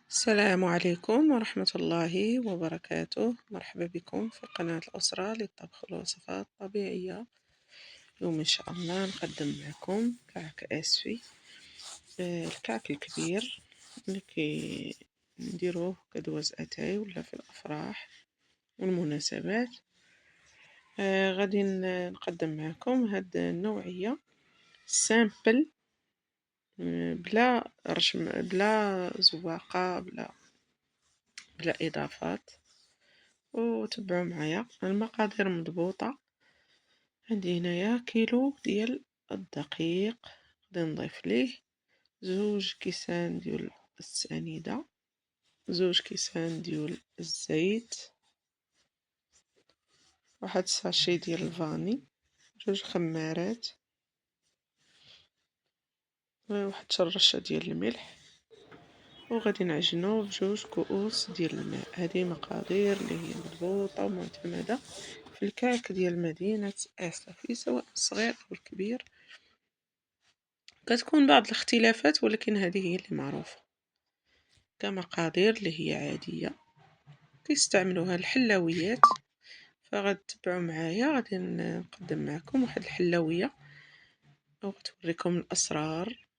السلام عليكم ورحمة الله وبركاته. مرحبا بكم في قناة الأسرة للطبخ والوصفات الطبيعية. اليوم إن شاء الله نقدم معكم كعك آسفي. الكعك الكبير اللي نديروه كدوز أتاي ولا في الأفراح والمناسبات. غادي نقدم معكم هاد النوعية سامبل، بلا رشم، بلا زواقة، بلا إضافات. وتبعوا معايا المقادير مضبوطة. عندي هنايا كيلو ديال الدقيق، غادي نضيف ليه 2 كيسان ديال السنيدة، 2 كيسان ديال الزيت، 1 ساشي ديال الفاني، 2 خمارات، 1 رشة ديال الملح، وغادي نعجنو ب2 كؤوس ديال الماء. هذه مقادير اللي هي مضبوطة ومعتمدة في الكعك ديال مدينة آسفي، سواء الصغير أو الكبير. كتكون بعض الاختلافات ولكن هذه هي اللي معروفة كمقادير اللي هي عادية كيستعملوها الحلاويات. فغتبعوا معايا، غادي نقدم معكم واحد الحلاوية وغتوريكم الأسرار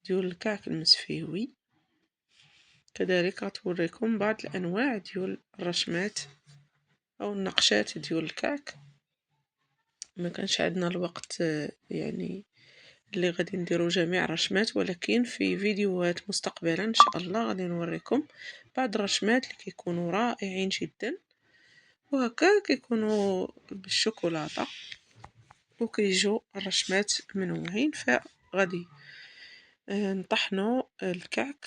ديال الكعك المسفيوي. كذلك غتوريكم بعض الأنواع ديال الرشمات أو النقشات ديال الكعك. ما كانش عندنا الوقت يعني اللي غادي نديرو جميع الرشمات، ولكن في فيديوهات مستقبلا ان شاء الله غادي نوريكم بعض الرشمات اللي كيكونوا رائعين جدا، وهكا كيكونوا بالشوكولاته وكيجوا الرشمات منوعين. فغادي نطحنوا الكعك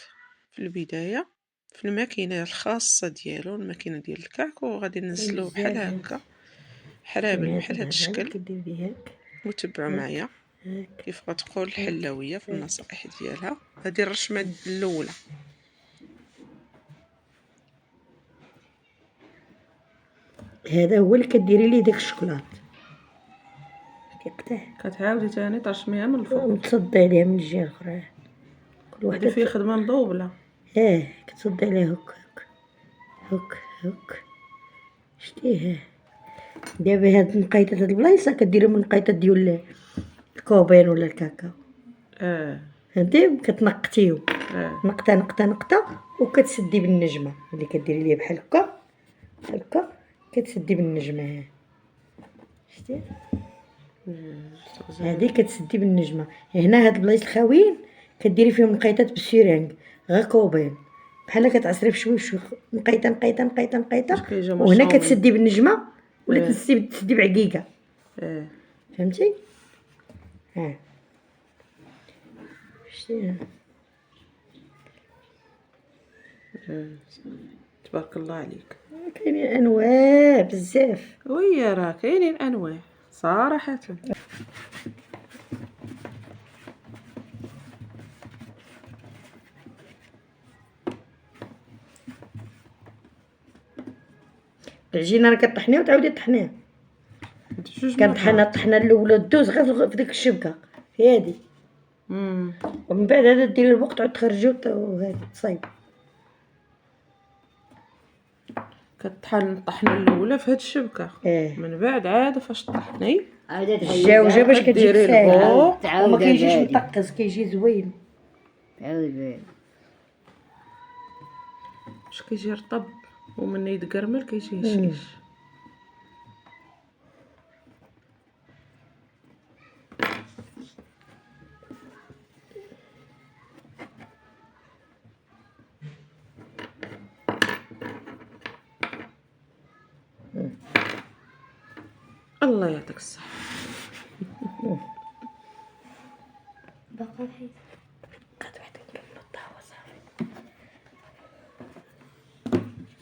في البدايه في الماكينه الخاصه ديالو، الماكينه ديال الكعك، وغادي ننزلوه بحال هكا حرابل بحال هذا الشكل. وتبعوا معايا كيف غتقول الحلاويه في النصائح ديالها. هذه الرشمه الاولى. هذا هو اللي كديري ليه داك الشكلاط، كيقطع كتعاودي تاني ترشميها من الفوق وتصدي عليها من الجهه الاخرى. كل هذه وحده فيه خدمه مضوبله. كتصدي عليها هك شتيه. دابا هاد النقيطات، هاد البلايصه كديري من النقيطات ديال الكوبين ولا الكاكاو. فهمتي؟ كتنقطيو نقطه وكتسدي بالنجمه اللي كديري ليها بحال هكا كتسدي بالنجمه. شتي هادي كتسدي بالنجمه. هنا هاد البلايص الخاويين كديري فيهم نقيطات بالسيرانغ، غير كوبين بحال كتعصري بشوي بشوي، نقيطه وهنا كتسدي بالنجمه ولا تسدي بعقيقه. فهمتي؟ شتي تبارك الله عليك. كاينين انواع بزاف. ويا راه كاينين انواع صراحه. العجينه راه كطحنيها وتعاودي طحنيها. كنطحنها الطحنه الاولى دوز غير في ديك الشبكه في هادي، ومن بعد هذا ديري الوقت تعود تخرجي وهادي تصايب. كطحن الطحنه الاولى في هاد الشبكه، من بعد عاد فاش طحني الجاوجه باش كتجي ساهله وما كيجيش مطقز، كيجي زوين. باش كيجي رطب ومن يتقرمل كيجي هشيش. الله يعطيك الصحة.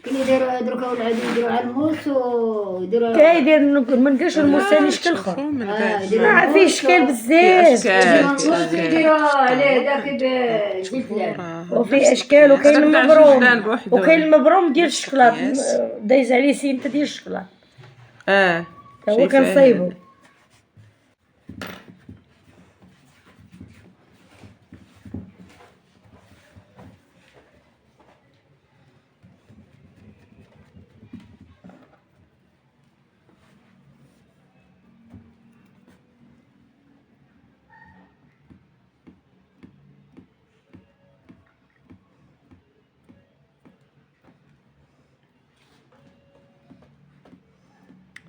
يديروا دركا ولاد يديروا على الموس ويديروا كايدير ما نديرش الموس ثاني شكل اخر. ما فيه اشكال بزاف. يديروا عليه داك بالفلان وفي اشكال، وكاين المبروم وكاين المبروم ديال الشكلاط دايز عليه سينته ديال الشكلاط. هو كنصايبو.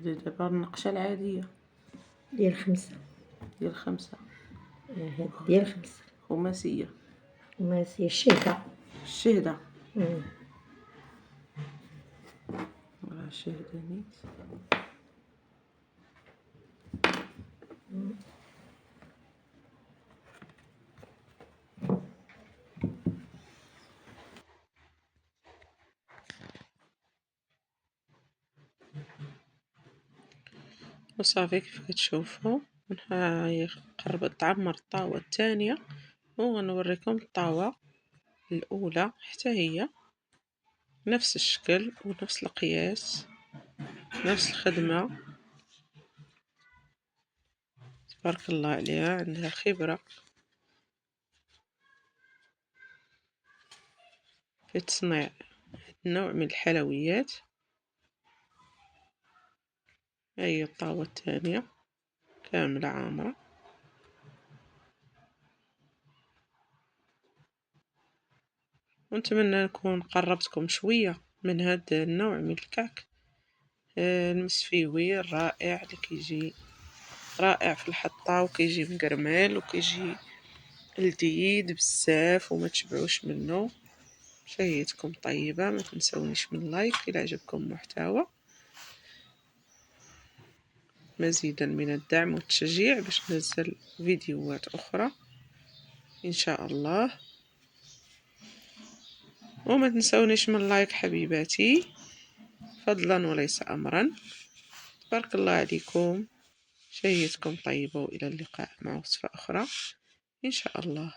دابا النقشة العادية ديال 5. ديال 5 هاد ديال 5 خماسية ماشي الشهدة. الشهدة راه الشهدة نيت وصافي كيف كتشوفوا هاهي قربت تعمر الطاوة الثانية وغنوريكم الطاوة الأولى حتى هي نفس الشكل ونفس القياس نفس الخدمة تبارك الله عليها عندها خبرة في تصنيع نوع من الحلويات. هي الطاوة الثانية كاملة عامرة ونتمنى نكون قربتكم شوية من هذا النوع من الكعك المسفيوي الرائع اللي كيجي رائع في الحطة وكيجي مقرمل وكيجي لذيذ بزاف وما تشبعوش منه. شهيتكم طيبة، ما تنسونيش من لايك إذا عجبكم المحتوى، مزيدا من الدعم والتشجيع باش ننزل فيديوهات أخرى إن شاء الله. وما تنسونيش من لايك حبيباتي فضلا وليس أمرا. بارك الله عليكم، شهيتكم طيبة وإلى اللقاء مع وصفة أخرى إن شاء الله.